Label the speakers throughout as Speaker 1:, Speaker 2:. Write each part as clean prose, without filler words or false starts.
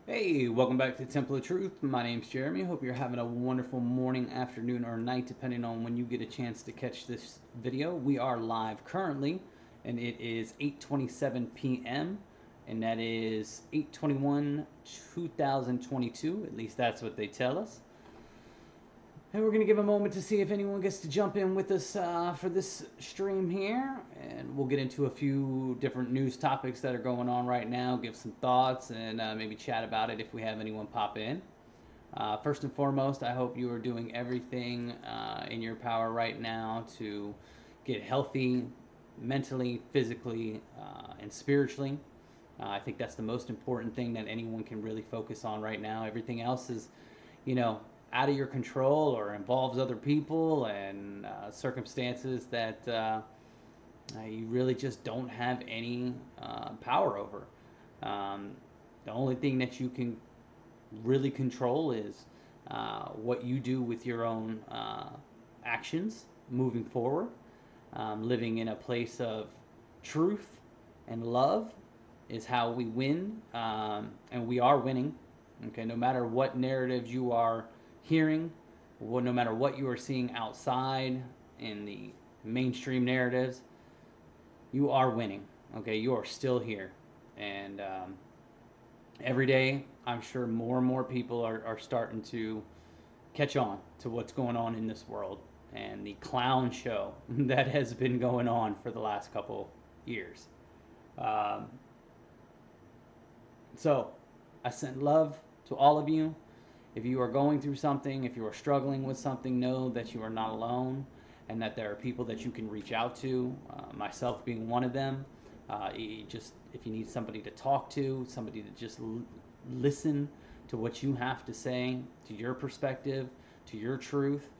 Speaker 1: Hey, welcome back to Temple of Truth. My name's Jeremy. Hope you're having a wonderful morning, afternoon, or night, depending on when you get a chance to catch this video. We are live currently, and it is 8:27 p.m., and that is 8/21, 2022. At least that's what they tell us. And we're going to give a moment to see if anyone gets to jump in with us for this stream here. And we'll get into a few different news topics that are going on right now, give some thoughts, and maybe chat about it if we have anyone pop in. First and foremost, I hope you are doing everything in your power right now to get healthy mentally, physically, and spiritually. I think that's the most important thing that anyone can really focus on right now. Everything else is, you know, out of your control or involves other people and circumstances that you really just don't have any power over. Um, the only thing that you can really control is what you do with your own actions moving forward, living in a place of truth and love is how we win, and we are winning. Okay, no matter what narratives you are hearing, no matter what you are seeing outside in the mainstream narratives, you are winning. Okay, you are still here, and every day I'm sure more and more people are starting to catch on to what's going on in this world and the clown show that has been going on for the last couple years. Um, so I send love to all of you. If you are going through something, if you are struggling with something, know that you are not alone and that there are people that you can reach out to, myself being one of them. If you need somebody to talk to, somebody to just listen to what you have to say, to your perspective, to your truth.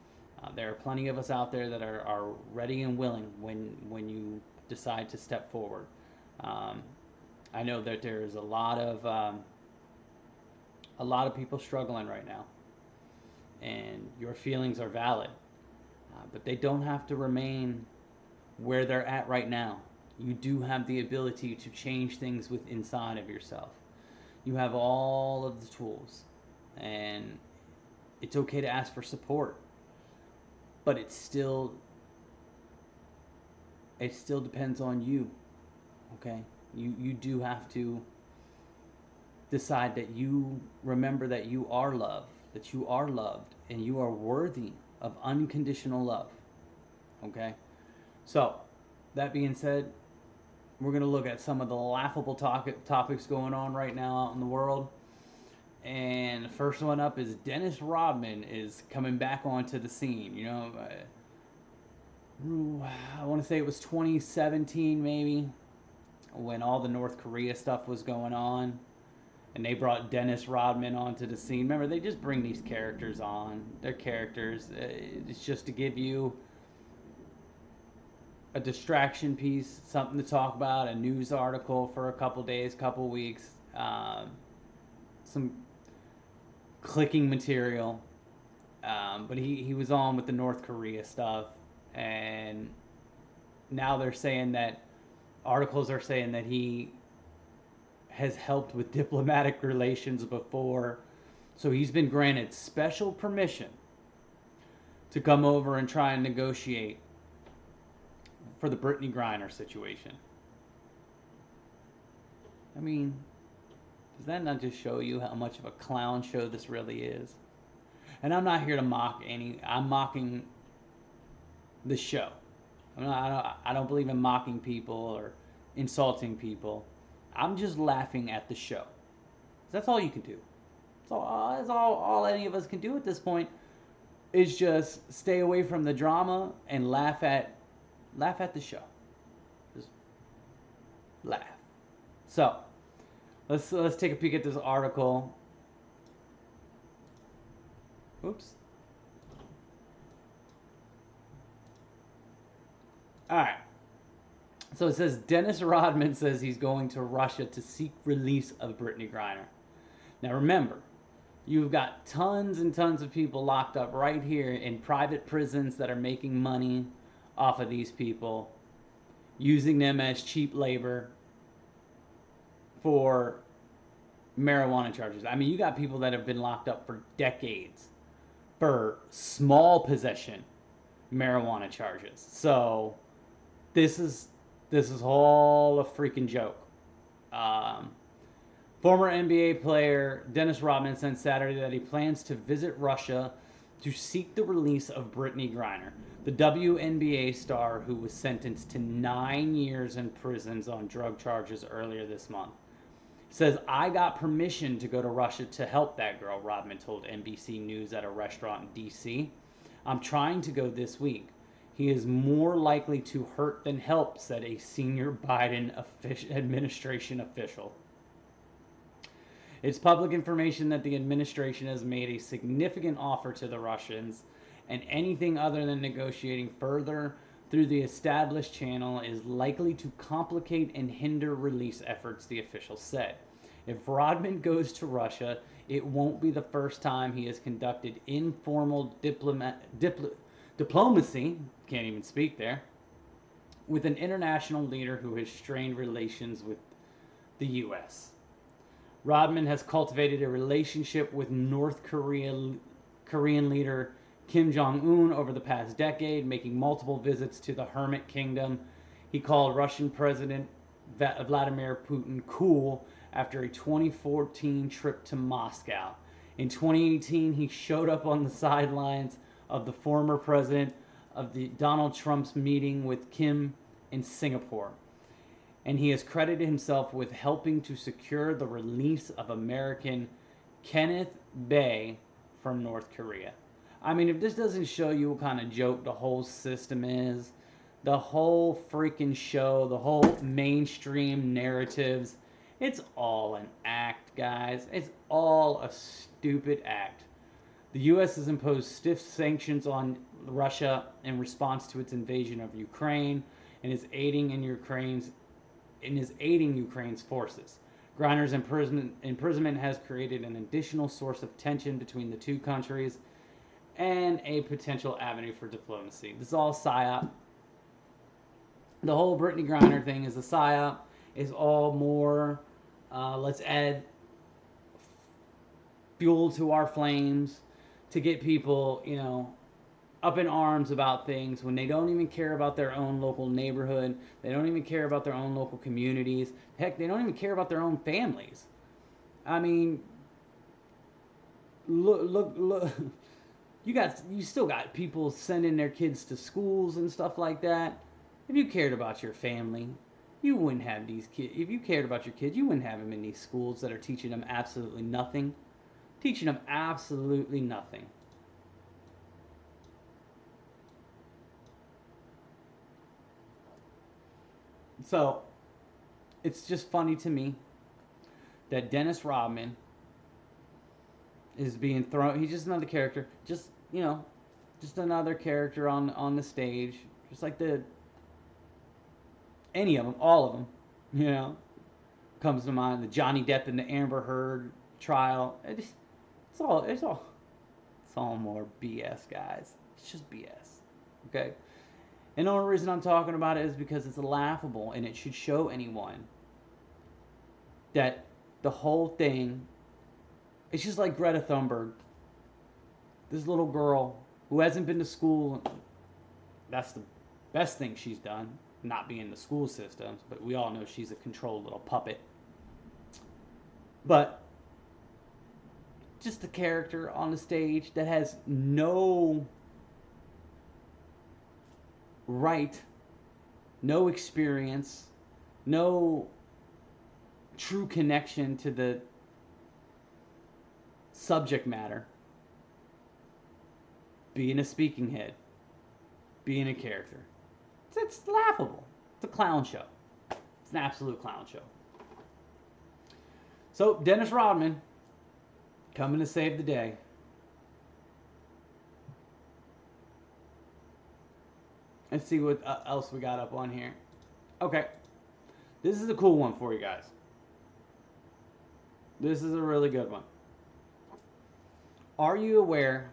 Speaker 1: There are plenty of us out there that are ready and willing when you decide to step forward. Um, I know that there's a lot of people struggling right now, and your feelings are valid, but they don't have to remain where they're at right now. You do have the ability to change things with inside of yourself. You have all of the tools, and it's okay to ask for support, but it still depends on you. Okay, you do have to decide that you remember that you are loved, and you are worthy of unconditional love. Okay? So, that being said, we're going to look at some of the laughable topics going on right now out in the world. And the first one up is Dennis Rodman is coming back onto the scene. I want to say it was 2017 maybe when all the North Korea stuff was going on and they brought Dennis Rodman onto the scene. Remember, they just bring these characters on. They're characters. It's just to give you a distraction piece, something to talk about, a news article for a couple days, couple weeks, some clicking material. But he was on with the North Korea stuff, and now they're saying that articles are saying that he has helped with diplomatic relations before. So he's been granted special permission to come over and try and negotiate for the Brittany Griner situation. I mean, does that not just show you how much of a clown show this really is? And I'm not here to mock I'm mocking the show. I don't believe in mocking people or insulting people. I'm just laughing at the show. That's all you can do. That's all any of us can do at this point is just stay away from the drama and laugh at the show. Just laugh. So let's take a peek at this article. Oops. All right. So it says Dennis Rodman says he's going to Russia to seek release of Brittany Griner. Now remember, you've got tons and tons of people locked up right here in private prisons that are making money off of these people, using them as cheap labor for marijuana charges. I mean, you got people that have been locked up for decades for small possession marijuana charges. So this is all a freaking joke. Um, Former NBA player Dennis Rodman said Saturday that he plans to visit Russia to seek the release of Brittany Griner, the WNBA star who was sentenced to 9 years in prisons on drug charges earlier this month. Says, I got permission to go to Russia to help that girl, Rodman told NBC News at a restaurant in D.C. I'm trying to go this week. He is more likely to hurt than help, said a senior Biden administration official. It's public information that the administration has made a significant offer to the Russians, and anything other than negotiating further through the established channel is likely to complicate and hinder release efforts, the official said. If Rodman goes to Russia, it won't be the first time he has conducted informal diplomacy, can't even speak there, with an international leader who has strained relations with the U.S. Rodman has cultivated a relationship with North Korean leader Kim Jong-un over the past decade, making multiple visits to the Hermit Kingdom. He called Russian President Vladimir Putin cool after a 2014 trip to Moscow. In 2018, he showed up on the sidelines of the former president of the Donald Trump's meeting with Kim in Singapore. And he has credited himself with helping to secure the release of American Kenneth Bae from North Korea. I mean, if this doesn't show you what kind of joke the whole system is, the whole freaking show, the whole mainstream narratives, it's all an act, guys. It's all a stupid act. The U.S. has imposed stiff sanctions on Russia in response to its invasion of Ukraine and is aiding Ukraine's forces. Griner's imprisonment has created an additional source of tension between the two countries and a potential avenue for diplomacy. This is all PSYOP. The whole Brittany Griner thing is a PSYOP. It's all more, let's add fuel to our flames to get people, up in arms about things when they don't even care about their own local neighborhood. They don't even care about their own local communities. Heck, they don't even care about their own families. I mean, look. You still got people sending their kids to schools and stuff like that. If you cared about your family, you wouldn't have these kids. If you cared about your kids, you wouldn't have them in these schools that are teaching them absolutely nothing. Teaching them absolutely nothing. So, it's just funny to me that Dennis Rodman is being thrown. He's just another character. Just another character on the stage. Just like any of them, all of them. Comes to mind the Johnny Depp and the Amber Heard trial. It's all more BS, guys. It's just BS. Okay. And the only reason I'm talking about it is because it's laughable, and it should show anyone that the whole thing, it's just like Greta Thunberg. This little girl who hasn't been to school, that's the best thing she's done, not being in the school systems, but we all know she's a controlled little puppet. But just a character on the stage that has no right, no experience, no true connection to the subject matter, being a speaking head, being a character. It's laughable. It's a clown show. It's an absolute clown show. So, Dennis Rodman coming to save the day. Let's see what else we got up on here. Okay. This is a cool one for you guys. This is a really good one. Are you aware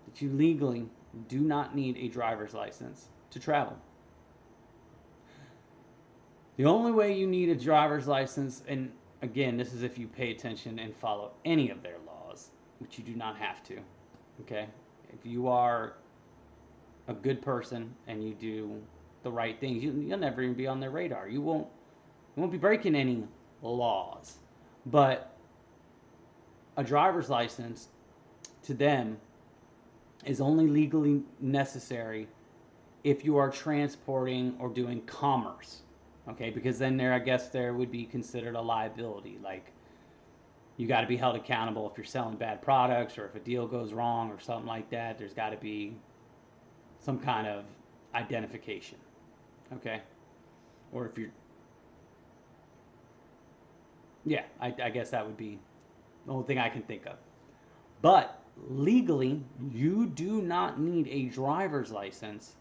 Speaker 1: that you legally do not need a driver's license to travel? The only way you need a driver's license, and Again, this is if you pay attention and follow any of their laws, which you do not have to. Okay? If you are a good person and you do the right things, you'll never even be on their radar. You won't be breaking any laws. But a driver's license to them is only legally necessary if you are transporting or doing commerce. Okay, because then I guess there would be considered a liability. Like, you got to be held accountable if you're selling bad products, or if a deal goes wrong or something like that. There's got to be some kind of identification. Okay, or if you're, yeah, I guess that would be the only thing I can think of. But legally, you do not need a driver's license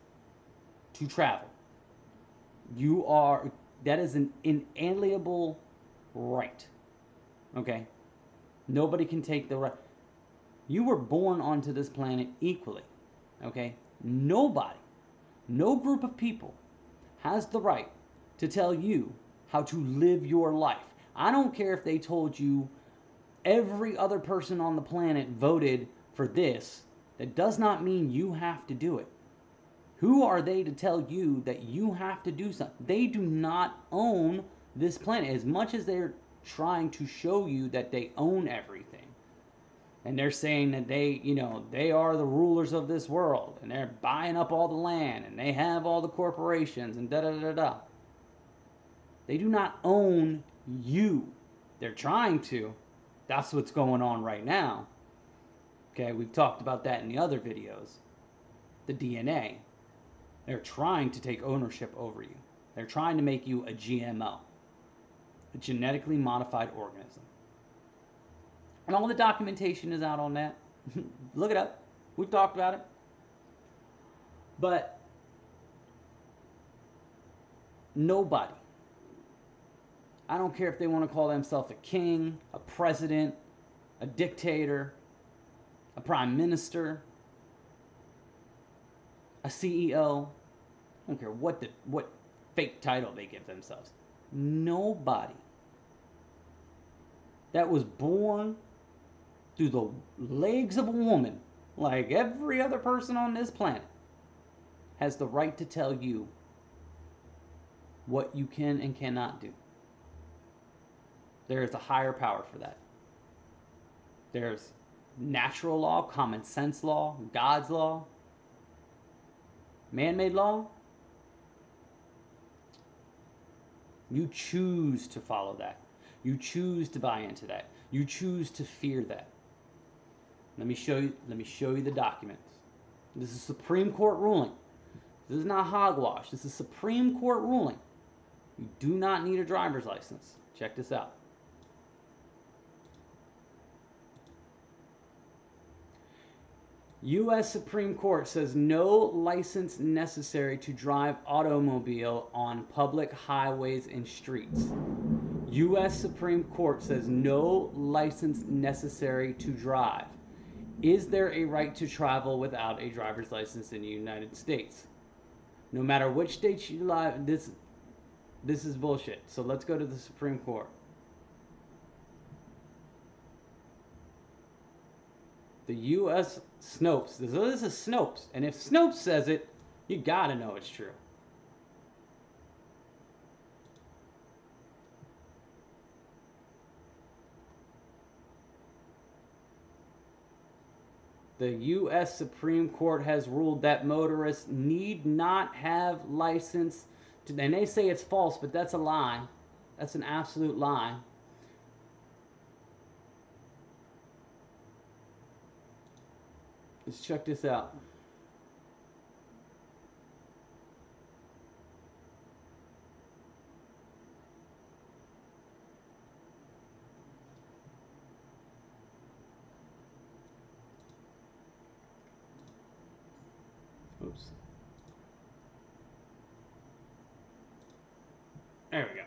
Speaker 1: to travel. That is an inalienable right. Okay? Nobody can take the right. You were born onto this planet equally. Okay? Nobody, no group of people has the right to tell you how to live your life. I don't care if they told you every other person on the planet voted for this. That does not mean you have to do it. Who are they to tell you that you have to do something? They do not own this planet. As much as they're trying to show you that they own everything, and they're saying that they are the rulers of this world, and they're buying up all the land, and they have all the corporations, and da da da da. They do not own you. They're trying to. That's what's going on right now. Okay, we've talked about that in the other videos. The DNA. They're trying to take ownership over you. They're trying to make you a GMO, a genetically modified organism. And all the documentation is out on that. Look it up. We've talked about it. But nobody, I don't care if they want to call themselves a king, a president, a dictator, a prime minister, a CEO, I don't care what fake title they give themselves. Nobody that was born through the legs of a woman, like every other person on this planet, has the right to tell you what you can and cannot do. There is a higher power for that. There's natural law, common sense law, God's law, man-made law. You choose to follow that. You choose to buy into that. You choose to fear that. Let me show you the documents. This is Supreme Court ruling. This is not hogwash. This is Supreme Court ruling. You do not need a driver's license. Check this out. U.S. Supreme Court says no license necessary to drive automobile on public highways and streets. U.S. Supreme Court says no license necessary to drive. Is there a right to travel without a driver's license in the United States? No matter which state you live, this is bullshit. So let's go to the Supreme Court. The U.S. Snopes. This is Snopes. And if Snopes says it, you gotta know it's true. The U.S. Supreme Court has ruled that motorists need not have license to, and they say it's false, but that's a lie. That's an absolute lie. Let's check this out. Oops. There we go.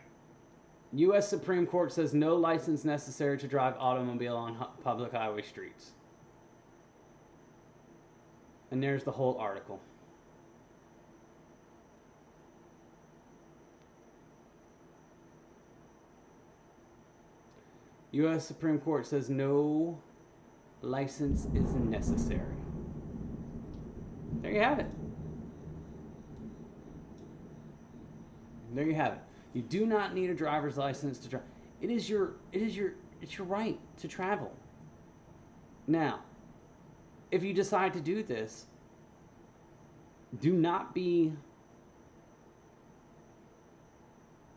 Speaker 1: U.S. Supreme Court says no license necessary to drive automobile on public highway streets. And there's the whole article. U.S. Supreme Court says no license is necessary. There you have it. There you have it. You do not need a driver's license to drive. It's your right to travel. Now, if you decide to do this, do not be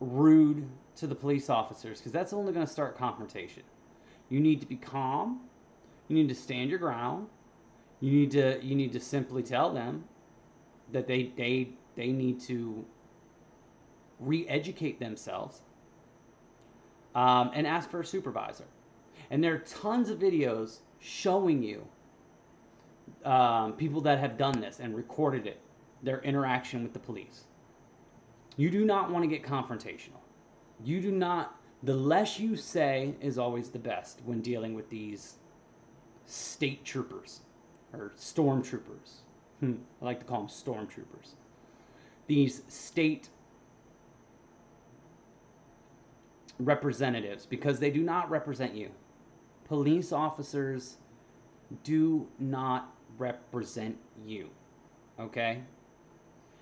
Speaker 1: rude to the police officers, because that's only going to start confrontation. You need to be calm. You need to stand your ground. You need to simply tell them that they need to re-educate themselves, and ask for a supervisor. And there are tons of videos showing you people that have done this and recorded it, their interaction with the police. You do not want to get confrontational. You do not. The less you say is always the best when dealing with these state troopers or stormtroopers. I like to call them stormtroopers. These state representatives, because they do not represent you. Police officers do not represent you. Okay?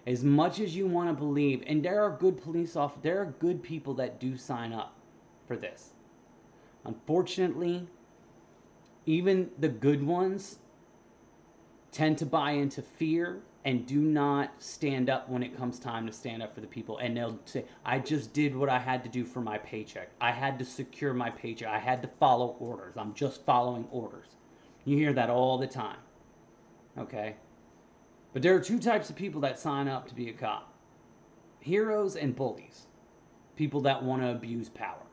Speaker 1: As much as you want to believe, and there are good police officers, there are good people that do sign up for this. Unfortunately, even the good ones tend to buy into fear and do not stand up when it comes time to stand up for the people. And they'll say, I just did what I had to do for my paycheck. I had to secure my paycheck. I had to follow orders. I'm just following orders. You hear that all the time. Okay? But there are two types of people that sign up to be a cop. Heroes and bullies. People that want to abuse power.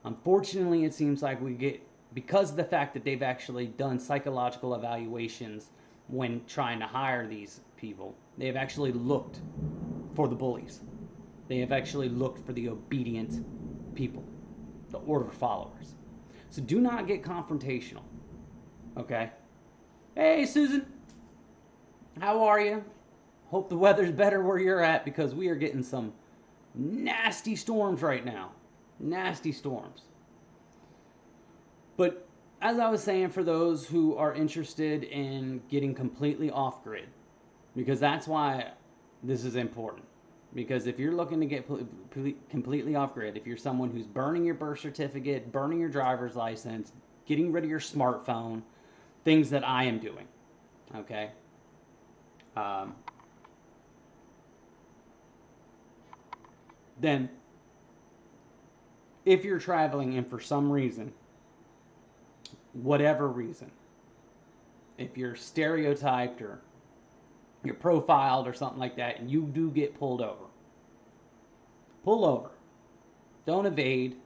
Speaker 1: Unfortunately, it seems like we get, because of the fact that they've actually done psychological evaluations when trying to hire these people, they have actually looked for the bullies. They have actually looked for the obedient people, the order followers. So do not get confrontational. Okay? Hey, Susan. How are you? Hope the weather's better where you're at, because we are getting some nasty storms right now. Nasty storms. But as I was saying, for those who are interested in getting completely off grid, because that's why this is important. Because if you're looking to get completely off grid, if you're someone who's burning your birth certificate, burning your driver's license, getting rid of your smartphone, things that I am doing, okay? Then, if you're traveling and for some reason, whatever reason, if you're stereotyped or you're profiled or something like that, and you do get pulled over, pull over. Don't evade.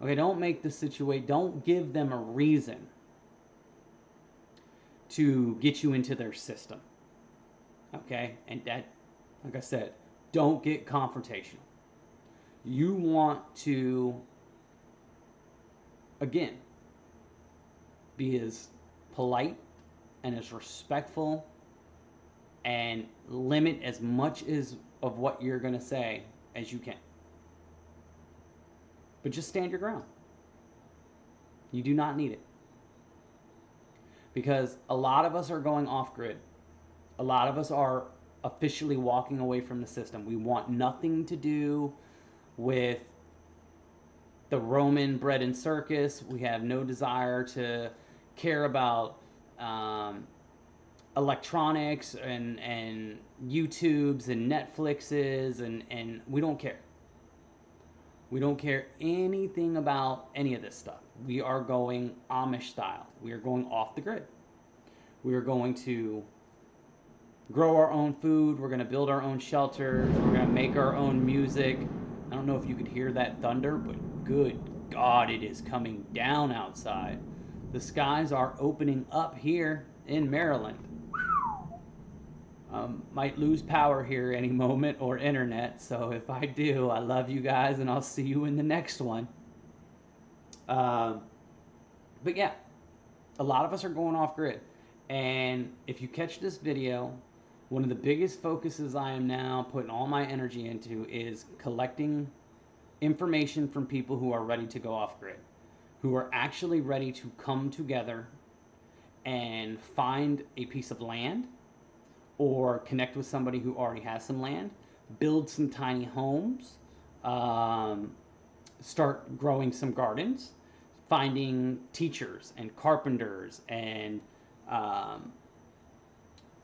Speaker 1: Okay, don't make the situation, don't give them a reason to get you into their system. Okay? And that, like I said, don't get confrontational. You want to, again, be as polite and as respectful and limit as much as of what you're going to say as you can. But just stand your ground. You do not need it. Because a lot of us are going off grid. A lot of us are officially walking away from the system. We want nothing to do with the Roman bread and circus. We have no desire to care about electronics and YouTubes and Netflixes, and we don't care. We don't care anything about any of this stuff. We are going Amish style. We are going off the grid. We are going to grow our own food. We're going to build our own shelters. We're going to make our own music. I don't know if you could hear that thunder, but good God, it is coming down outside. The skies are opening up here in Maryland. Might lose power here any moment, or internet. So if I do, I love you guys, and I'll see you in the next one. But yeah, a lot of us are going off grid. And if you catch this video, one of the biggest focuses I am now putting all my energy into is collecting information from people who are ready to go off grid, who are actually ready to come together and find a piece of land or connect with somebody who already has some land, build some tiny homes, um, start growing some gardens, finding teachers and carpenters and um,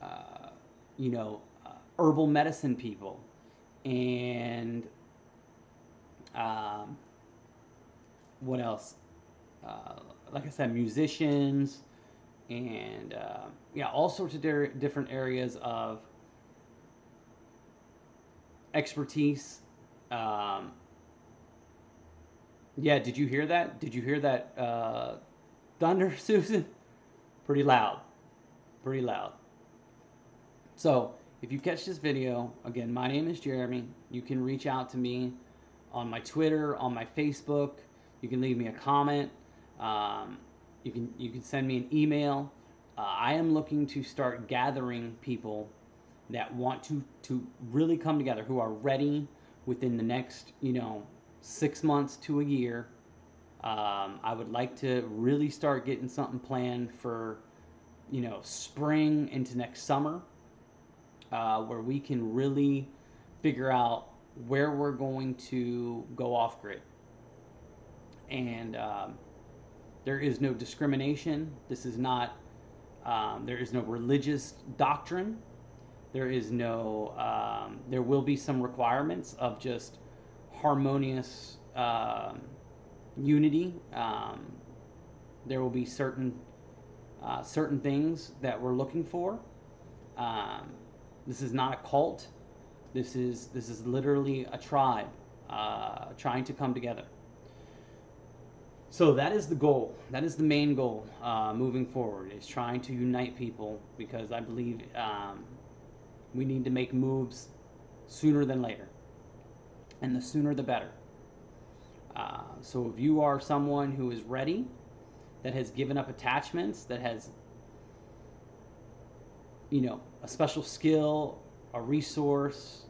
Speaker 1: uh, you know, herbal medicine people and um, what else? Uh, like I said, musicians and yeah, all sorts of different areas of expertise. Um, yeah, did you hear that? Did you hear that thunder, Susan? Pretty loud. Pretty loud. So, if you catch this video, again, my name is Jeremy. You can reach out to me on my Twitter, on my Facebook. You can leave me a comment. Um, you can send me an email. I am looking to start gathering people that want to really come together, who are ready within the next 6 months to a year. I would like to really start getting something planned for spring into next summer, where we can really figure out where we're going to go off grid. And there is no discrimination. This is not, there is no religious doctrine. There is no, there will be some requirements of just harmonious unity. There will be certain things that we're looking for. This is not a cult. This is literally a tribe trying to come together. So that is the goal. That is the main goal moving forward, is trying to unite people, because I believe we need to make moves sooner than later. And the sooner the better. So if you are someone who is ready, that has given up attachments, that has a special skill, a resource,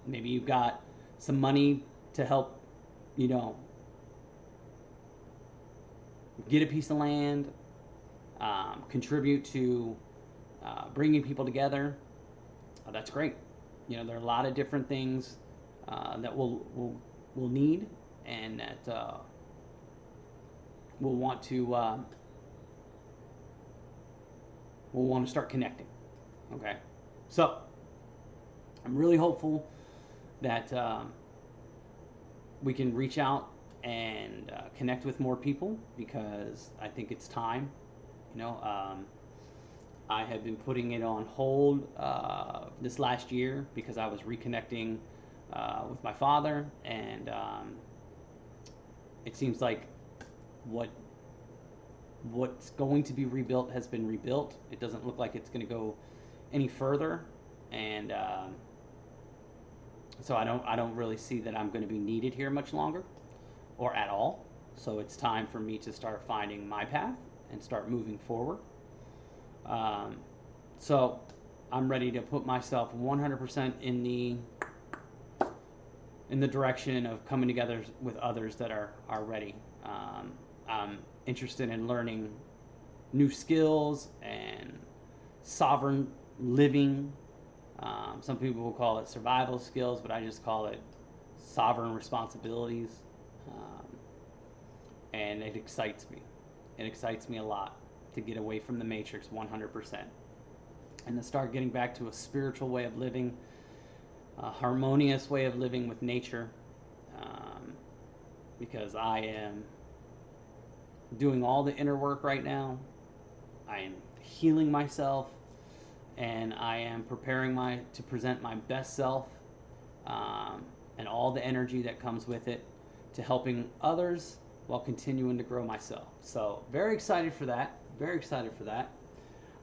Speaker 1: maybe you've got some money to help get a piece of land, contribute to bringing people together, that's great. There are a lot of different things that we'll need, and that we'll want to start connecting. Okay, so I'm really hopeful that we can reach out and connect with more people, because I think it's time. I have been putting it on hold this last year because I was reconnecting with my father, and it seems like what's going to be rebuilt has been rebuilt. It doesn't look like it's going to go any further, and so I don't really see that I'm going to be needed here much longer, or at all. So it's time for me to start finding my path and start moving forward. So I'm ready to put myself 100% in the direction of coming together with others that are ready. I'm interested in learning new skills and sovereign living. Some people will call it survival skills, but I just call it sovereign responsibilities. And it excites me. It excites me a lot to get away from the matrix 100%, and to start getting back to a spiritual way of living, a harmonious way of living with nature, because I am doing all the inner work right now. I am healing myself, and I am preparing to present my best self, and all the energy that comes with it, to helping others while continuing to grow myself. So very excited for that. Very excited for that.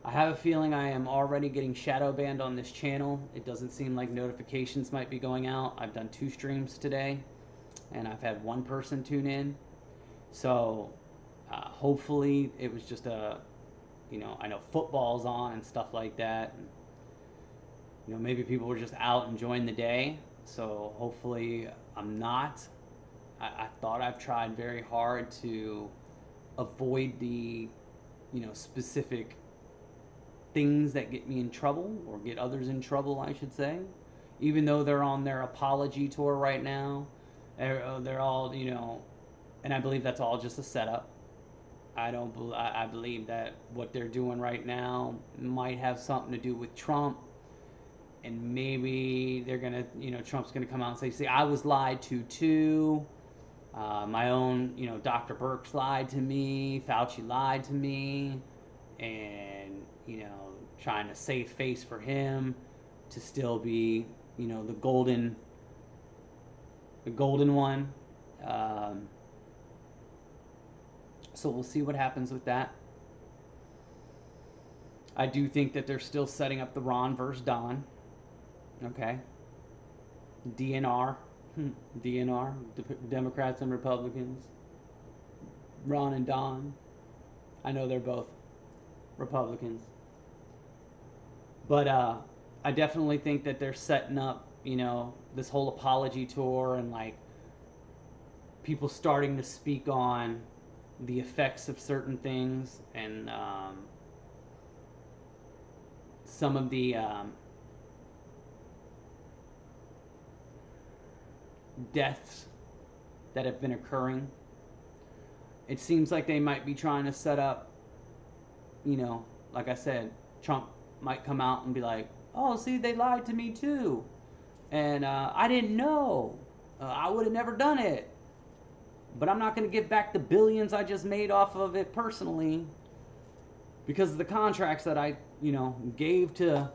Speaker 1: I have a feeling I am already getting shadow banned on this channel. It doesn't seem like notifications might be going out. I've done 2 streams today, and I've had 1 person tune in. So hopefully it was just I know football's on and stuff like that. And, maybe people were just out enjoying the day. So hopefully I'm not. I thought I've tried very hard to avoid the, specific things that get me in trouble or get others in trouble, I should say. Even though they're on their apology tour right now, they're all, and I believe that's all just a setup. I don't. I believe that what they're doing right now might have something to do with Trump, and maybe they're gonna, Trump's gonna come out and say, "See, I was lied to too. My own, Dr. Birx lied to me. Fauci lied to me, and trying to save face for him to still be, the golden one." So we'll see what happens with that. I do think that they're still setting up the Ron versus Don. Okay. DNR. DNR. Democrats and Republicans. Ron and Don. I know they're both Republicans. But I definitely think that they're setting up, this whole apology tour and like people starting to speak on the effects of certain things and some of the deaths that have been occurring. It seems like they might be trying to set up, like I said, Trump might come out and be like, "Oh, see, they lied to me too. And I didn't know. I would have never done it. But I'm not going to give back the billions I just made off of it personally because of the contracts that I, gave to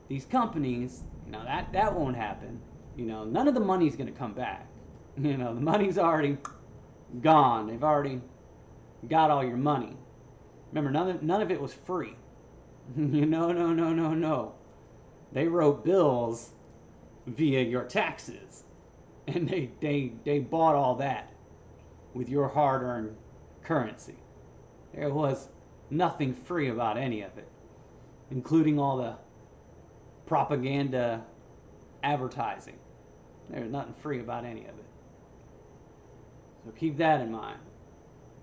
Speaker 1: these companies." That won't happen. None of the money's going to come back. The money's already gone. They've already got all your money. Remember, none of it was free. No. They wrote bills via your taxes. And they bought all that with your hard-earned currency. There was nothing free about any of it, including all the propaganda advertising. There's nothing free about any of it. So keep that in mind.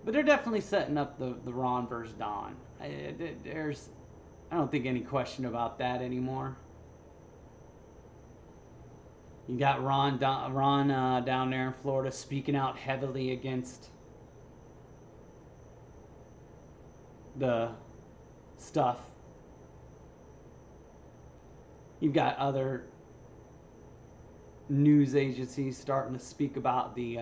Speaker 1: But they're definitely setting up the Ron versus Don. I don't think any question about that anymore. You got Ron down there in Florida speaking out heavily against the stuff. You've got other news agencies starting to speak about the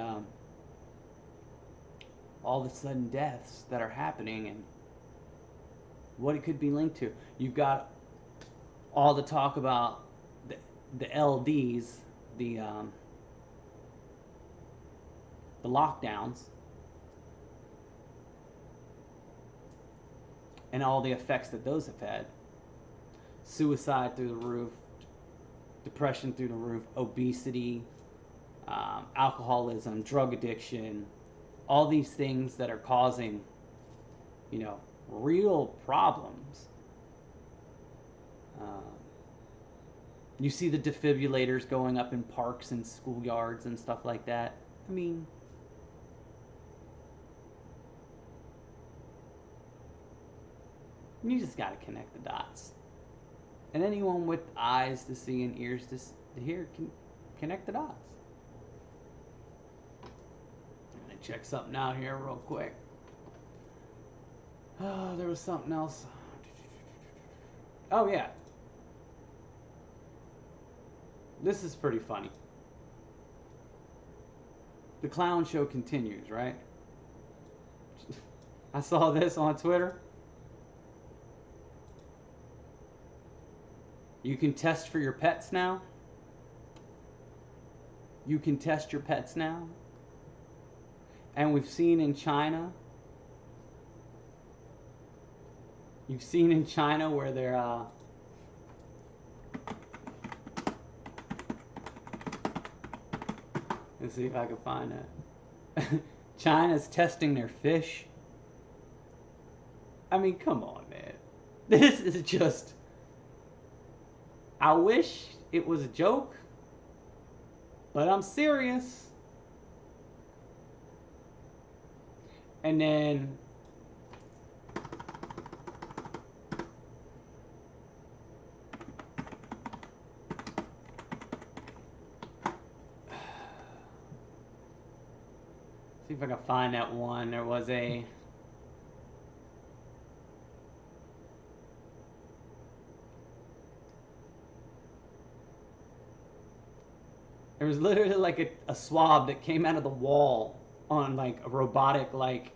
Speaker 1: all the sudden deaths that are happening and what it could be linked to. You've got all the talk about the LDs, the lockdowns, and all the effects that those have had. Suicide through the roof, depression through the roof, obesity, alcoholism, drug addiction, all these things that are causing, real problems. You see the defibrillators going up in parks and schoolyards and stuff like that. I mean, you just got to connect the dots. And anyone with eyes to see and ears to hear can connect the dots. I'm going to check something out here real quick. Oh, there was something else. Oh, yeah. This is pretty funny. The clown show continues, right? I saw this on Twitter. You can test for your pets now. You can test your pets now. And we've seen in China. You've seen in China where they're let's see if I can find that. China's testing their fish. I mean, come on, man. This is just... I wish it was a joke. But I'm serious. And then see if I can find that one. There was literally like a swab that came out of the wall on like a robotic like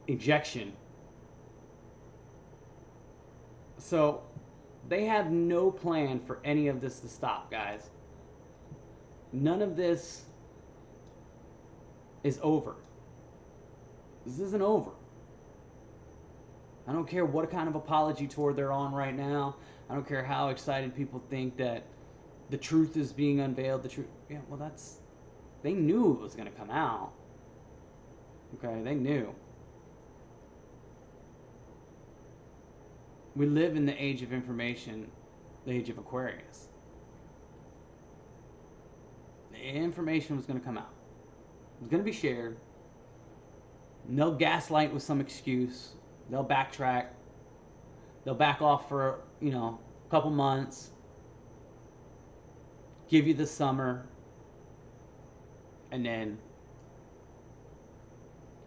Speaker 1: ejection. So they have no plan for any of this to stop, guys. None of this is over. This isn't over. I don't care what kind of apology tour they're on right now. I don't care how excited people think that the truth is being unveiled. The truth, yeah, well, they knew it was going to come out. Okay, they knew. We live in the age of information, the age of Aquarius. The information was going to come out. It was going to be shared. And they'll gaslight with some excuse. They'll backtrack. They'll back off for, a couple months. Give you the summer. And then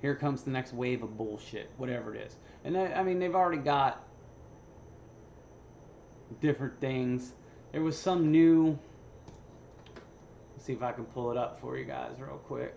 Speaker 1: here comes the next wave of bullshit, whatever it is. And they've already got different things. There was some new, let's see if I can pull it up for you guys real quick.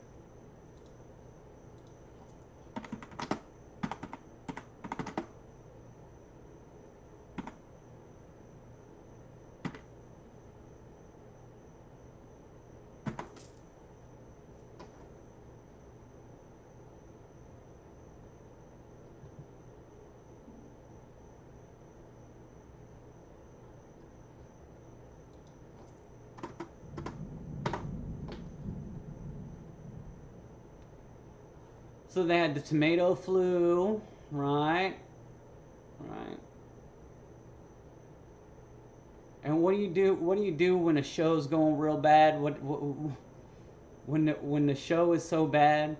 Speaker 1: So they had the tomato flu, right? Right. And what do you do? What do you do when a show's going real bad? When the show is so bad,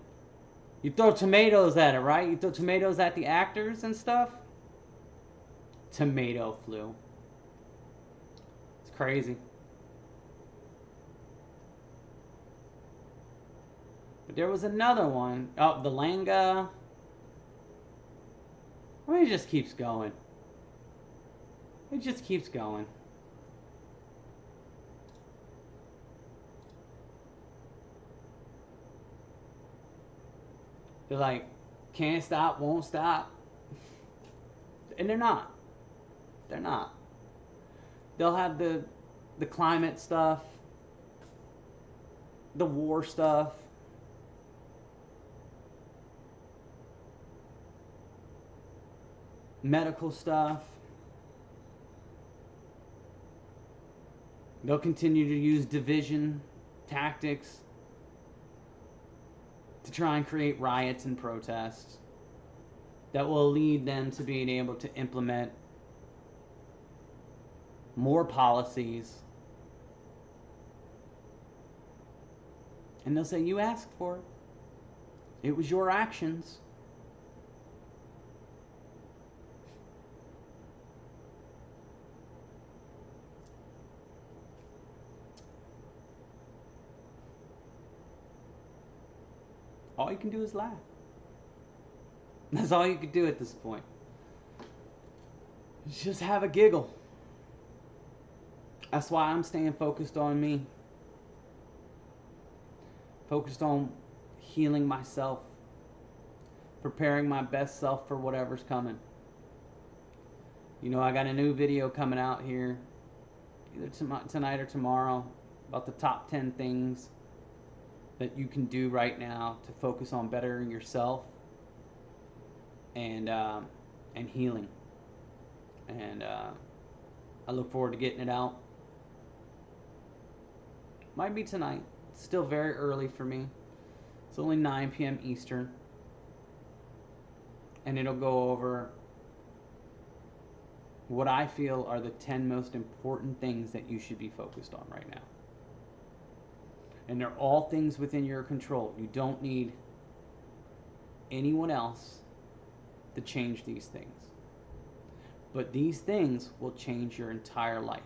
Speaker 1: you throw tomatoes at it, right? You throw tomatoes at the actors and stuff. Tomato flu. It's crazy. But there was another one. Oh, the Langa. I mean, it just keeps going. It just keeps going. They're like, can't stop, won't stop. And they're not. They're not. They'll have the climate stuff, the war stuff, medical stuff. They'll continue to use division tactics to try and create riots and protests that will lead them to being able to implement more policies. And they'll say, you asked for it. It was your actions. All you can do is laugh. That's all you can do at this point. Just have a giggle. That's why I'm staying focused on me. Focused on healing myself. Preparing my best self for whatever's coming. I got a new video coming out here. Either tonight or tomorrow. About the top 10 things that you can do right now to focus on bettering yourself and healing. And I look forward to getting it out. Might be tonight. It's still very early for me. It's only 9 p.m. Eastern. And it'll go over what I feel are the 10 most important things that you should be focused on right now. And they're all things within your control. You don't need anyone else to change these things. But these things will change your entire life.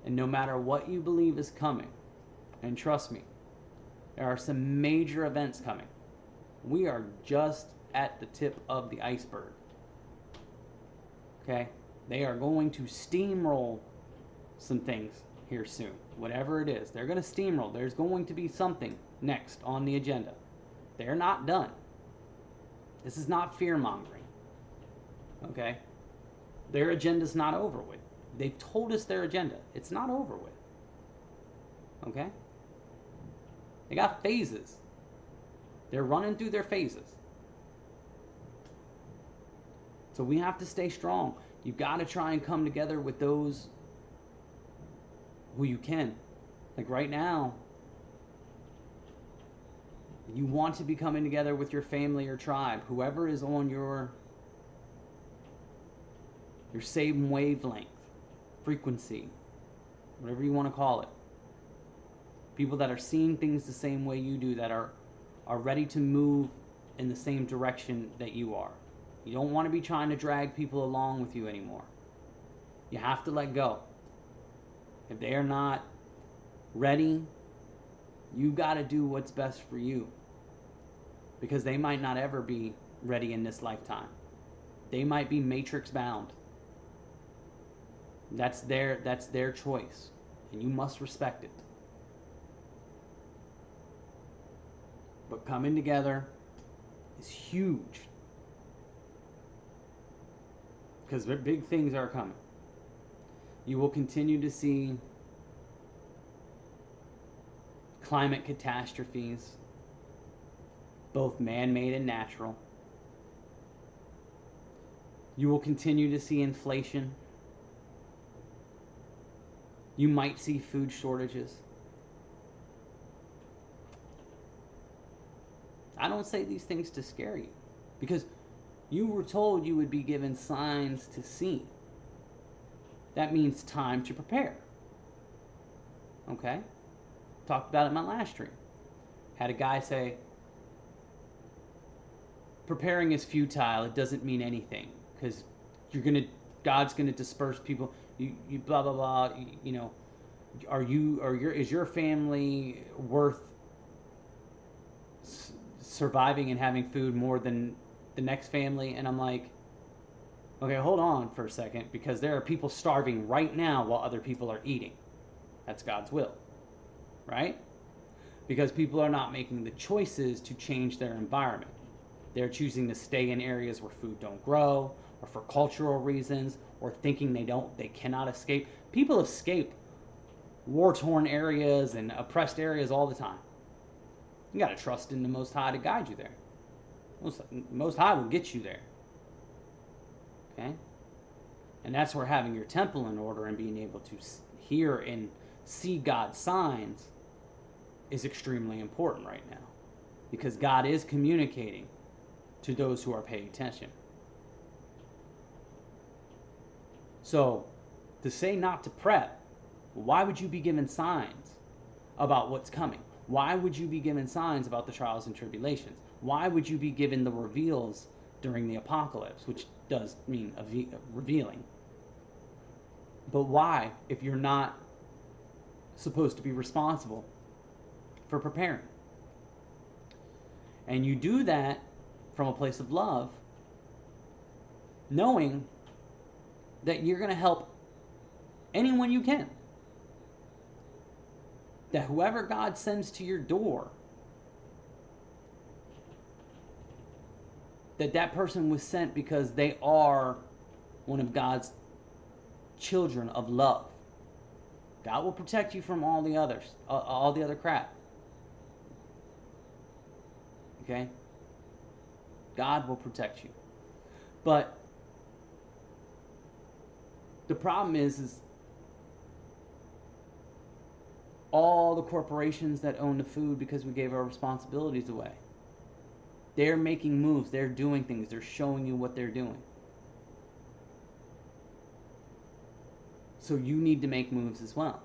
Speaker 1: And no matter what you believe is coming, and trust me, there are some major events coming. We are just at the tip of the iceberg. Okay? They are going to steamroll some things here soon. Whatever it is, they're going to steamroll. There's going to be something next on the agenda. They're not done. This is not fear-mongering. Okay? Their agenda's not over with. They've told us their agenda. It's not over with. Okay? They got phases. They're running through their phases. So we have to stay strong. You've got to try and come together with those who you can. Like right now, you want to be coming together with your family or tribe, whoever is on your same wavelength, frequency, whatever you want to call it. People that are seeing things the same way you do, that are ready to move in the same direction that you are. You don't want to be trying to drag people along with you anymore. You have to let go. If they are not ready, you got to do what's best for you. Because they might not ever be ready in this lifetime. They might be matrix bound. That's their choice. And you must respect it. But coming together is huge. Because big things are coming. You will continue to see climate catastrophes, both man-made and natural. You will continue to see inflation. You might see food shortages. I don't say these things to scare you, because you were told you would be given signs to see. That means time to prepare. Okay? Talked about it in my last stream. Had a guy say, preparing is futile, it doesn't mean anything, because God's gonna disperse people. You blah blah blah. You know, is your family worth surviving and having food more than the next family? And I'm like, okay, hold on for a second, because there are people starving right now while other people are eating. That's God's will, right? Because people are not making the choices to change their environment. They're choosing to stay in areas where food don't grow, or for cultural reasons, or thinking they cannot escape. People escape war-torn areas and oppressed areas all the time. You got to trust in the Most High to guide you there. Most High will get you there. Okay? And that's where having your temple in order and being able to hear and see God's signs is extremely important right now. Because God is communicating to those who are paying attention. So, to say not to prep, why would you be given signs about what's coming? Why would you be given signs about the trials and tribulations? Why would you be given the reveals during the apocalypse, which does mean revealing? But why, if you're not supposed to be responsible for preparing? And you do that from a place of love, knowing that you're going to help anyone you can. That whoever God sends to your door, that person was sent because they are one of God's children of love. God will protect you from all the others, all the other crap. Okay? God will protect you. But the problem is all the corporations that own the food, because we gave our responsibilities away. They're making moves. They're doing things. They're showing you what they're doing. So you need to make moves as well.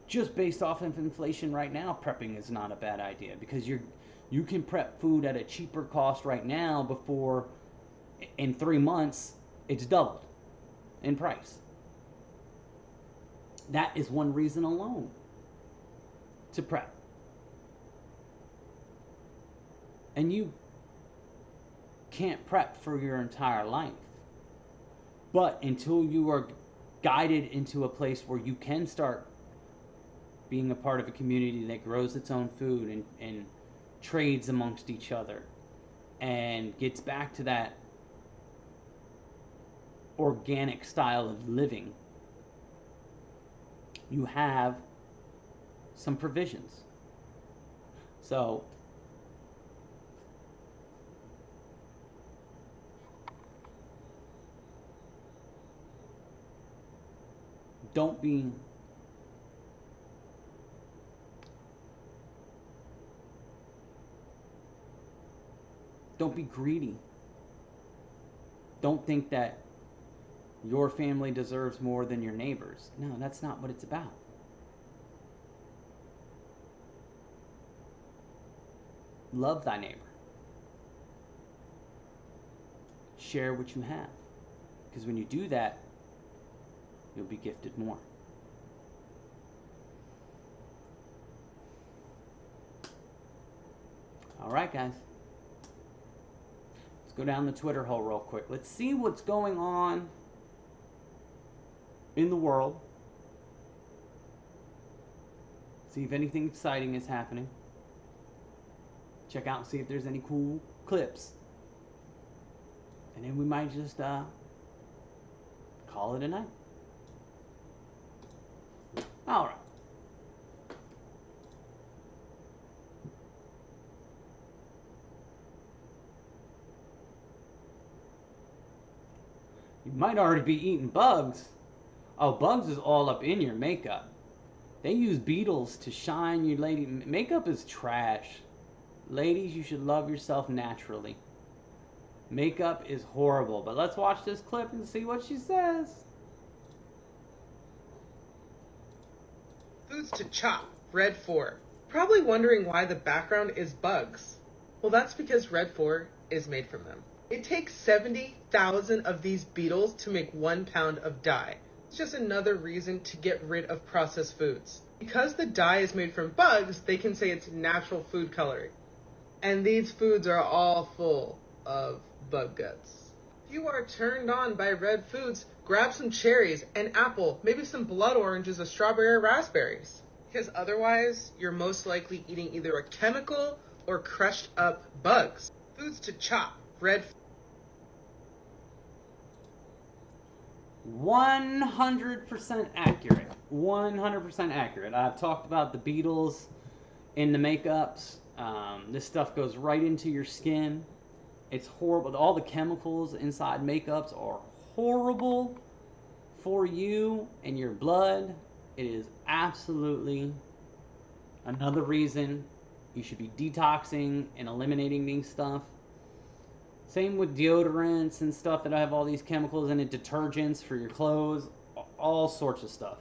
Speaker 1: Just based off of inflation right now, prepping is not a bad idea, because you can prep food at a cheaper cost right now before in 3 months it's doubled in price. That is one reason alone to prep. And you can't prep for your entire life. But until you are guided into a place where you can start being a part of a community that grows its own food and trades amongst each other and gets back to that organic style of living, you have some provisions. So don't be greedy. Don't think that your family deserves more than your neighbors. No, that's not what it's about. Love thy neighbor. Share what you have. Because when you do that, you'll be gifted more. All right, guys. Let's go down the Twitter hole real quick. Let's see what's going on in the world. See if anything exciting is happening. Check out and see if there's any cool clips. And then we might just call it a night. All right. You might already be eating bugs. Oh, bugs is all up in your makeup. They use Beetles to shine your lady. Makeup is trash. Ladies, you should love yourself naturally. Makeup is horrible. But let's watch this clip and see what she says.
Speaker 2: Foods to chop, red 4. Probably wondering why the background is bugs. Well, that's because red 4 is made from them. It takes 70,000 of these beetles to make 1 pound of dye. It's just another reason to get rid of processed foods. Because the dye is made from bugs, they can say it's natural food coloring. And these foods are all full of bug guts. If you are turned on by red foods, grab some cherries, an apple, maybe some blood oranges, a strawberry, or raspberries. Because otherwise, you're most likely eating either a chemical or crushed up bugs. Foods to chop, red
Speaker 1: 100% accurate. 100% accurate. I've talked about the Beetles in the makeups. This stuff goes right into your skin. It's horrible. All the chemicals inside makeups are horrible for you and your blood. It is absolutely another reason you should be detoxing and eliminating these stuff. Same with deodorants and stuff that have all these chemicals in it, detergents for your clothes, all sorts of stuff.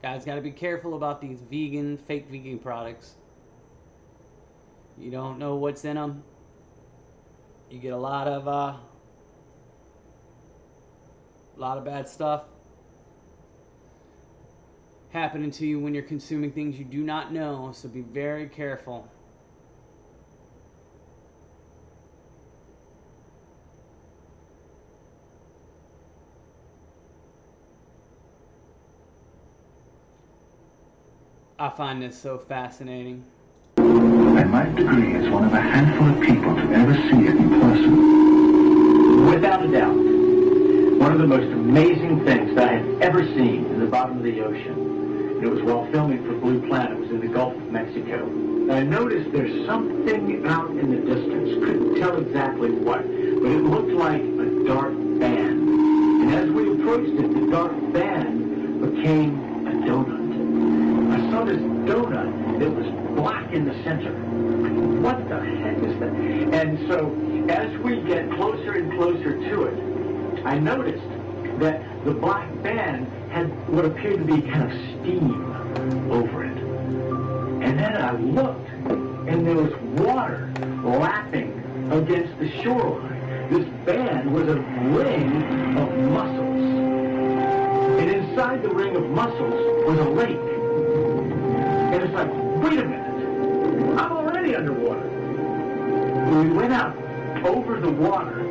Speaker 1: Guys, got to be careful about these fake vegan products. You don't know what's in them. You get a lot of bad stuff happening to you when you're consuming things you do not know, so be very careful. I find this so fascinating.
Speaker 3: I might degree as one of a handful of people to ever see it in person.
Speaker 4: Without a doubt, one of the most amazing things that I have ever seen in the bottom of the ocean. It was while filming for Blue Planet. It was in the Gulf of Mexico. I noticed there's something out in the distance. Couldn't tell exactly what, but it looked like a dark band. And as we approached it, the dark band became a donut. I saw this donut that was black in the center. And so as we get closer and closer to it, I noticed that the black band had what appeared to be kind of steam over it. And then I looked, and there was water lapping against the shoreline. This band was a ring of mussels. And inside the ring of mussels was a lake. And it's like, wait a minute, I'm already underwater. We went up over the water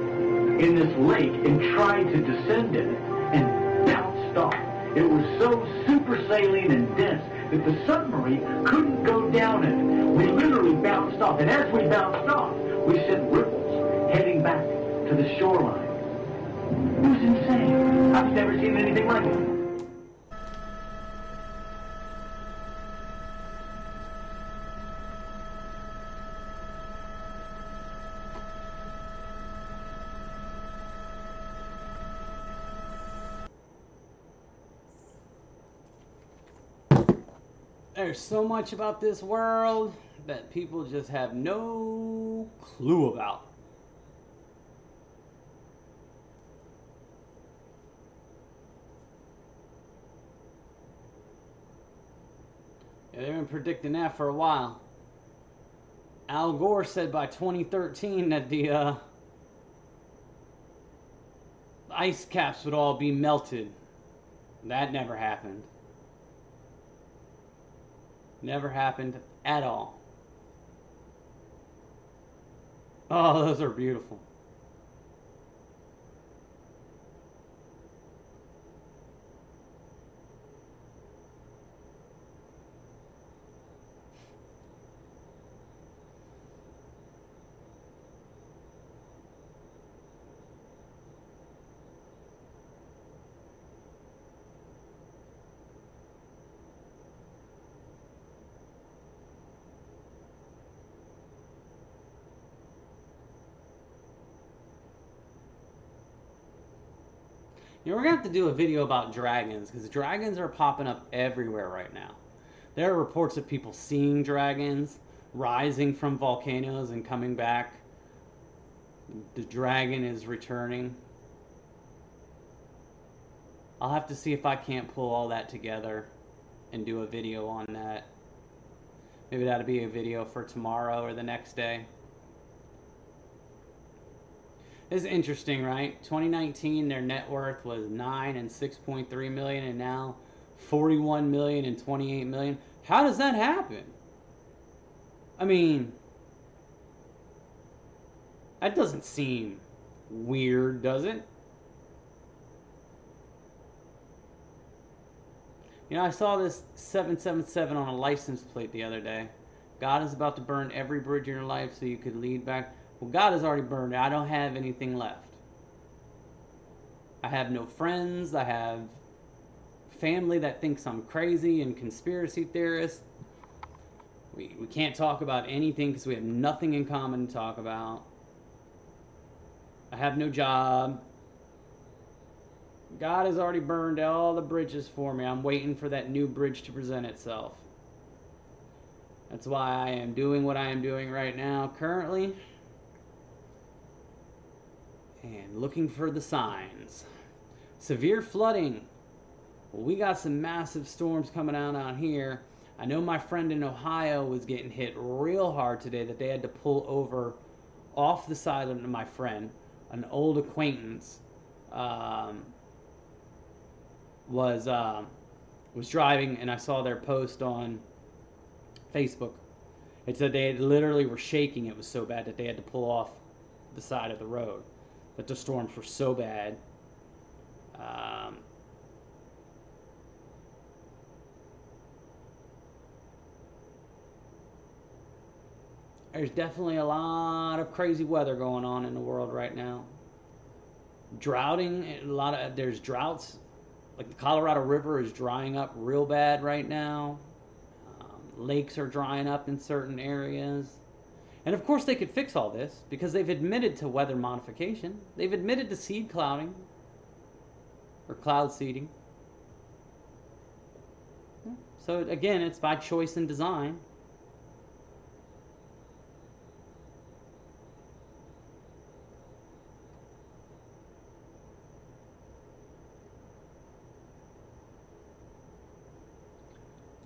Speaker 4: in this lake and tried to descend in it and bounced off. It was so super saline and dense that the submarine couldn't go down in it. We literally bounced off, and as we bounced off, we sent ripples heading back to the shoreline. It was insane. I've never seen anything like it.
Speaker 1: There's so much about this world that people just have no clue about. Yeah, they've been predicting that for a while. Al Gore said by 2013 that the ice caps would all be melted. That never happened. Never happened at all. Oh, those are beautiful. You know, we're going to have to do a video about dragons, because dragons are popping up everywhere right now. There are reports of people seeing dragons, rising from volcanoes and coming back. The dragon is returning. I'll have to see if I can't pull all that together and do a video on that. Maybe that'll be a video for tomorrow or the next day. It's interesting, right? 2019, their net worth was 9 and 6.3 million, and now 41 million and 28 million. How does that happen? I mean, that doesn't seem weird, does it? You know, I saw this 777 on a license plate the other day. God is about to burn every bridge in your life so you could lead back. Well, God has already burned it. I don't have anything left. I have no friends. I have family that thinks I'm crazy and conspiracy theorist. We can't talk about anything because we have nothing in common to talk about. I have no job. God has already burned all the bridges for me. I'm waiting for that new bridge to present itself. That's why I am doing what I am doing right now currently. And looking for the signs. Severe flooding. Well, we got some massive storms coming out here. I know my friend in Ohio was getting hit real hard today, that they had to pull over off the side of my friend. An old acquaintance was driving, and I saw their post on Facebook. It said they literally were shaking. It was so bad that they had to pull off the side of the road. That the storms were so bad. There's definitely a lot of crazy weather going on in the world right now. Droughting, there's droughts. Like the Colorado River is drying up real bad right now. Lakes are drying up in certain areas. And of course they could fix all this because they've admitted to weather modification. They've admitted to seed clouding or cloud seeding. So again, it's by choice and design.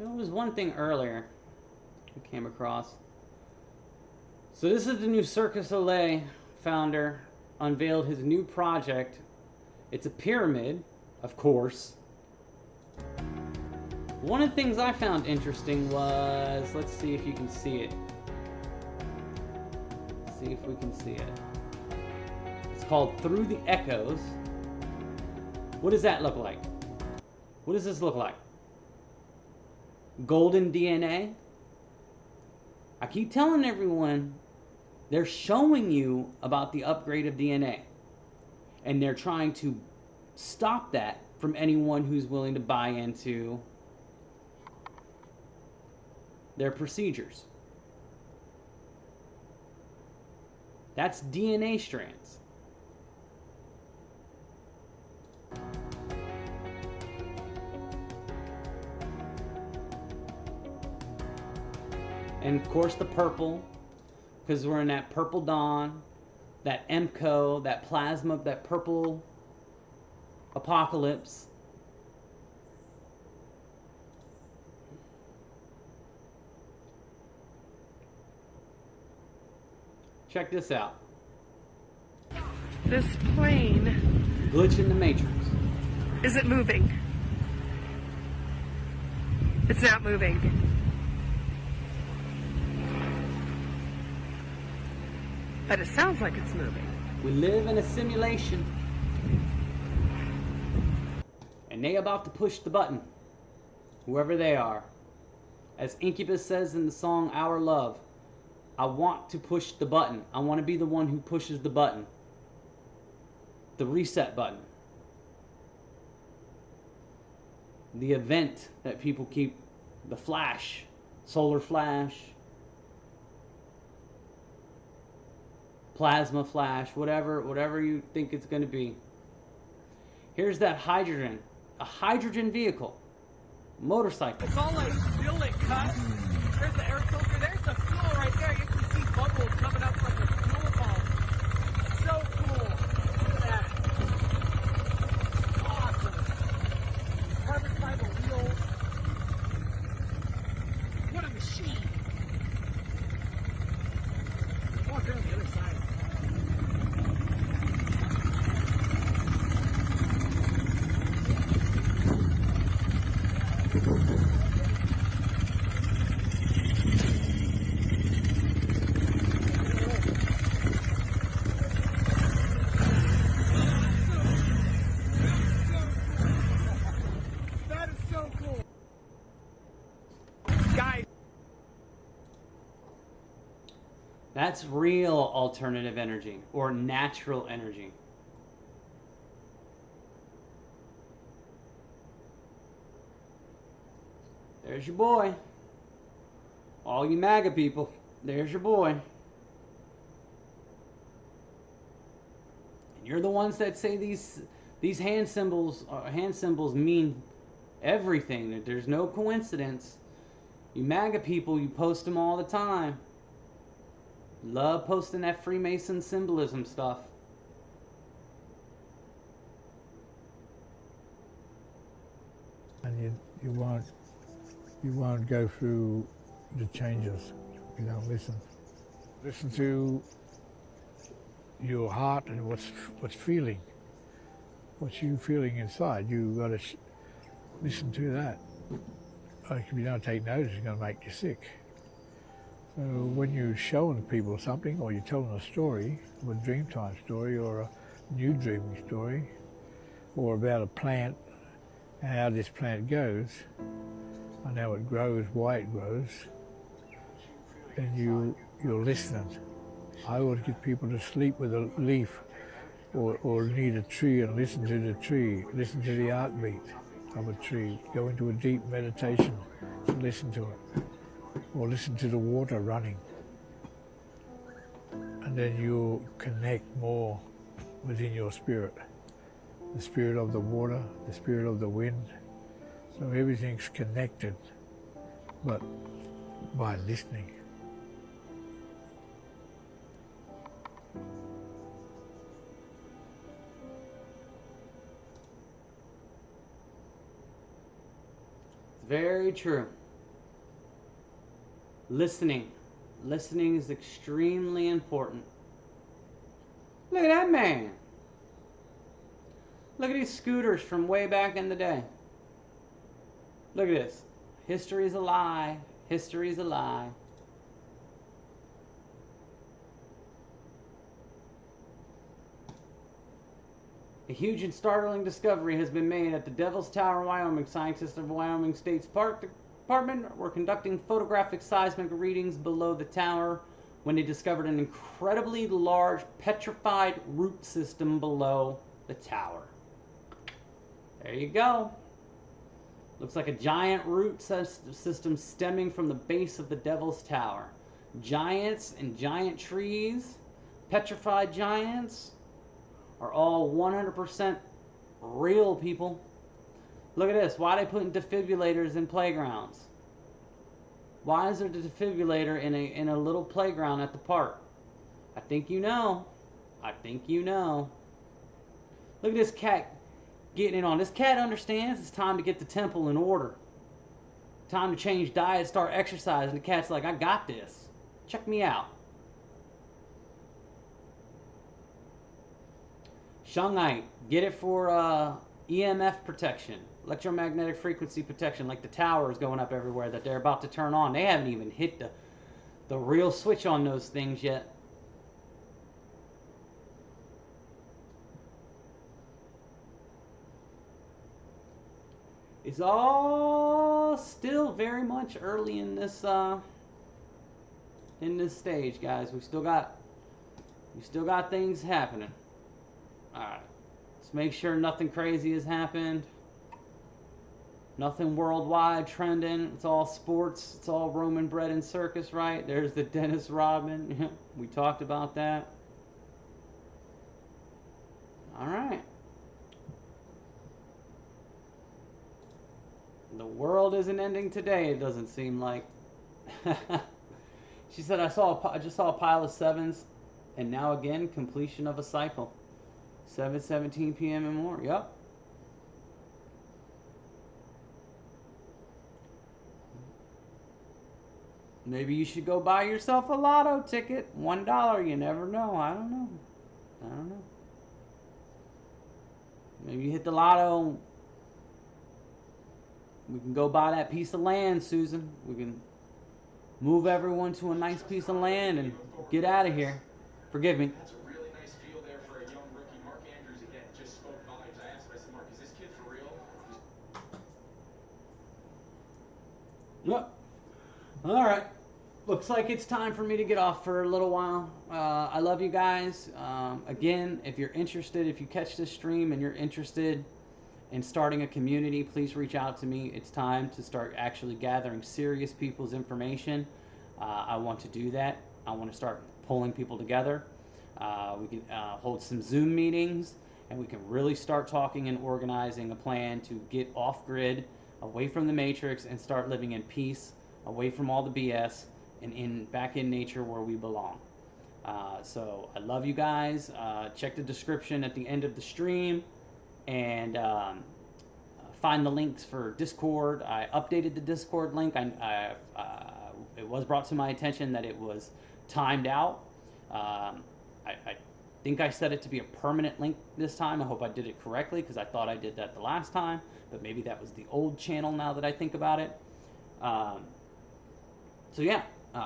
Speaker 1: There was one thing earlier I came across. So this is the new Cirque du Soleil founder unveiled his new project. It's a pyramid, of course. One of the things I found interesting was, let's see if you can see it. See if we can see it. It's called Through the Echoes. What does that look like? What does this look like? Golden DNA? I keep telling everyone, they're showing you about the upgrade of DNA. And they're trying to stop that from anyone who's willing to buy into their procedures. That's DNA strands. And of course the purple, because we're in that purple dawn, that MCO, that plasma, that purple apocalypse. Check this out.
Speaker 2: This plane
Speaker 1: Glitch in the Matrix.
Speaker 2: isn't moving. It's not moving. But it sounds like it's moving.
Speaker 1: We live in a simulation. And they about to push the button. Whoever they are. As Incubus says in the song Our Love, I want to push the button. I want to be the one who pushes the button. The reset button. The event that people keep, the flash, solar flash, plasma flash, whatever you think it's going to be. Here's that hydrogen, a hydrogen vehicle, motorcycle.
Speaker 5: It's all like billet cut. There's the air filter. There's the fuel right there. You can see bubbles coming up like a fuel ball. So cool. Look at that. Awesome. Carbon fiber wheels. What a machine. Walk around the other side. That is so cool. Guys.
Speaker 1: That's real alternative energy or natural energy. There's your boy. All you MAGA people, there's your boy. And you're the ones that say these hand symbols mean everything. That there's no coincidence. You MAGA people, you post them all the time. Love posting that Freemason symbolism stuff.
Speaker 6: And you won't go through the changes. You don't listen. Listen to your heart and what's feeling. What's you feeling inside? You got to listen to that. Like if you don't take notice, it's going to make you sick. So when you're showing people something, or you're telling a story, a Dreamtime story, or a new dreaming story, or about a plant and how this plant goes, and how it grows, why it grows, then you're listening. I always get people to sleep with a leaf or near a tree and listen to the tree, listen to the heartbeat of a tree, go into a deep meditation to listen to it, or listen to the water running. And then you'll connect more within your spirit. The spirit of the water, the spirit of the wind. So everything's connected, but by listening.
Speaker 1: Very true. Listening. Listening is extremely important. Look at that man. Look at these scooters from way back in the day. Look at this. History is a lie. History is a lie. A huge and startling discovery has been made at the Devil's Tower, Wyoming. Scientists of Wyoming State's Park Department were conducting photographic seismic readings below the tower when they discovered an incredibly large petrified root system below the tower. There you go. Looks like a giant root system stemming from the base of the Devil's Tower. Giants and giant trees, petrified giants, are all 100% real, people. Look at this. Why are they putting defibrillators in playgrounds? Why is there a defibrillator in a little playground at the park? I think you know. I think you know. Look at this cat getting it on. This cat understands it's time to get the temple in order. Time to change diet, start exercising. The cat's like, I got this. Check me out. Shungite, get it for EMF protection, electromagnetic frequency protection, like the tower is going up everywhere that they're about to turn on. They haven't even hit the real switch on those things yet. It's all still very much early in this stage, guys. We still got things happening. Alright, let's make sure nothing crazy has happened. Nothing worldwide trending. It's all sports. It's all Roman bread and circus, right? There's the Dennis Rodman. We talked about that. Alright. The world isn't ending today, it doesn't seem like. She said, I just saw a pile of sevens, and now again, completion of a cycle. 7:17 p.m. and more. Yep. Maybe you should go buy yourself a lotto ticket. $1. You never know. I don't know. I don't know. Maybe you hit the lotto. We can go buy that piece of land, Susan. We can move everyone to a nice piece of land and get out of here. Forgive me. Yep. All right. Looks like it's time for me to get off for a little while. I love you guys. Again, if you're interested, if you catch this stream and you're interested in starting a community, please reach out to me. It's time to start actually gathering serious people's information. I want to do that. I want to start pulling people together. We can hold some Zoom meetings, and we can really start talking and organizing a plan to get off grid, away from the matrix, and start living in peace, away from all the BS, and back in nature where we belong. So I love you guys. Check the description at the end of the stream, and find the links for Discord. I updated the Discord link. It was brought to my attention that it was timed out. I think I set it to be a permanent link this time. I hope I did it correctly, because I thought I did that the last time, but maybe that was the old channel now that I think about it. So yeah,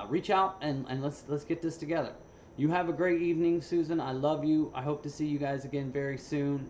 Speaker 1: reach out and let's get this together. You have a great evening, Susan. I love you. I hope to see you guys again very soon.